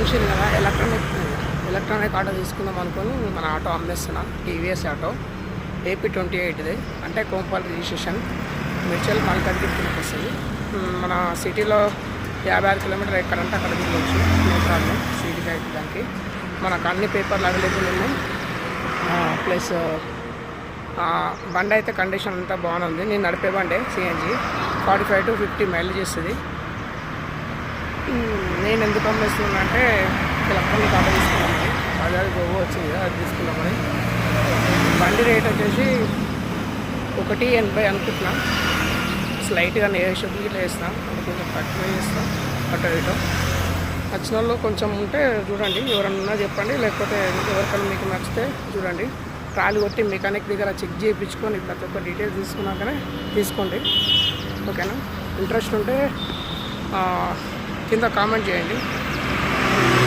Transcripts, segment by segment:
చూసింది కదా, electronic auto తీసుకుందాం అనుకొని మన ఆటో అమ్మేస్తున్నా. టీవీఎస్ ఆటో AP28 అంటే కోంపాల్ రిజిస్ట్రేషన్, మిర్చల్ మల్కాజ్గిరికి వస్తుంది. మన సిటీలో 56 కిలోమీటర్ ఎక్కడంటే అక్కడ దిగవచ్చు, నో ప్రాబ్లం. సిటీకి అయితే దానికి మనకు అన్ని పేపర్లు అవైలబుల్ ఉన్నాయి. ప్లస్ బండి అయితే కండిషన్ అంతా బాగుంది. నేను నడిపే బండి సిఎన్జి 45 to 50 మైలేజ్ ఇస్తుంది. నేను ఎందుకు అమ్మేస్తున్నా అంటే ఎలక్ట్రానిక్ ఆటో తీసుకున్నామని, బజాజ్ గోవో వచ్చింది కదా, అది తీసుకున్నామని. బండి రేట్ వచ్చేసి 180 అనుకుంటున్నా. స్లైట్గా నెగోషియబుల్ ఇట్లా వేస్తాం, అంటే కొంచెం తక్కువ చేస్తాం అటు రేటు. నచ్చిన వాళ్ళు కొంచెం ఉంటే చూడండి, ఎవరన్నా చెప్పండి, లేకపోతే ఎవరికైనా మీకు నచ్చితే చూడండి. ట్రాలీ కొట్టి మెకానిక్ దగ్గర చెక్ చేయించుకొని ప్రతి ఒక్క డీటెయిల్స్ తీసుకున్నాకనే తీసుకోండి, ఓకేనా? ఇంట్రెస్ట్ ఉంటే కింద కామెంట్ చేయండి,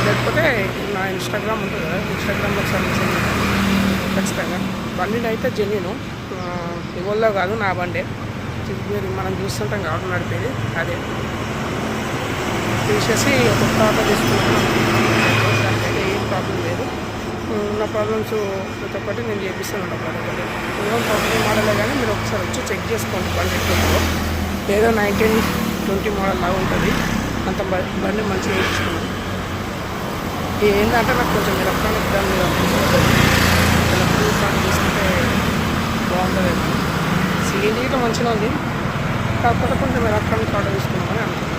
లేకపోతే నా ఇన్స్టాగ్రామ్ ఉంటుంది కదా, ఇన్స్టాగ్రామ్లో ఒకసారి మెసేజ్ చేయండి ఖచ్చితంగా. బండిని అయితే జెన్యూను, ఇవాళ కాదు, నా బండే. మీరు మనం చూస్తుంటాం కాబట్టి నడిపేది అదే. తీసేసి కొత్త ఆటో తీసుకుంటున్నాను, దానికైతే ఏం ప్రాబ్లం లేదు. ఉన్న ప్రాబ్లమ్స్ ప్రతి ఒక్కటి నేను చేపిస్తాను. ప్రతి ఒక్కటి ఏదో ప్రాబ్లం మోడలే కానీ మీరు ఒకసారి వచ్చి చెక్ చేసుకోండి. బండి ఎట్లుందో, ఏదో 1920 మోడల్ లాగా ఉంటుంది, అంత బండి మంచిగా వేయించుకున్నాను. ఏంటంటే నాకు కొంచెం ఎలక్ట్రానిక్ దాని మీద ఎలక్ట్రానిక్ ఆటో తీసుకుంటే బాగుంటుంది. సిఎన్జీలో మంచిగా ఉంది, కాకపోతే కొంచెం ఎలక్ట్రానిక్ ఆటో తీసుకున్నామని అనుకుంటున్నాను.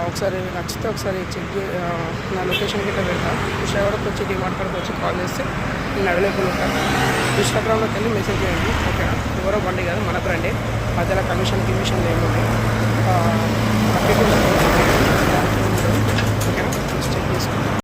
ఒకసారి నచ్చితే ఒకసారి చెక్ నా లొకేషన్కి ఇట్లా పెడతాను. విషయవాడకి వచ్చి డిమార్ట్ కాడికి వచ్చి కాల్ చేస్తే నేను అవైలబుల్ ఉంటాను. ఇన్స్టాగ్రామ్లోకి వెళ్ళి మెసేజ్ చేయండి, ఓకేనా? ఎవరో బండి కాదు, మన బ్రాండే. మధ్యలో కమిషన్ ఏమి ఉన్నాయి.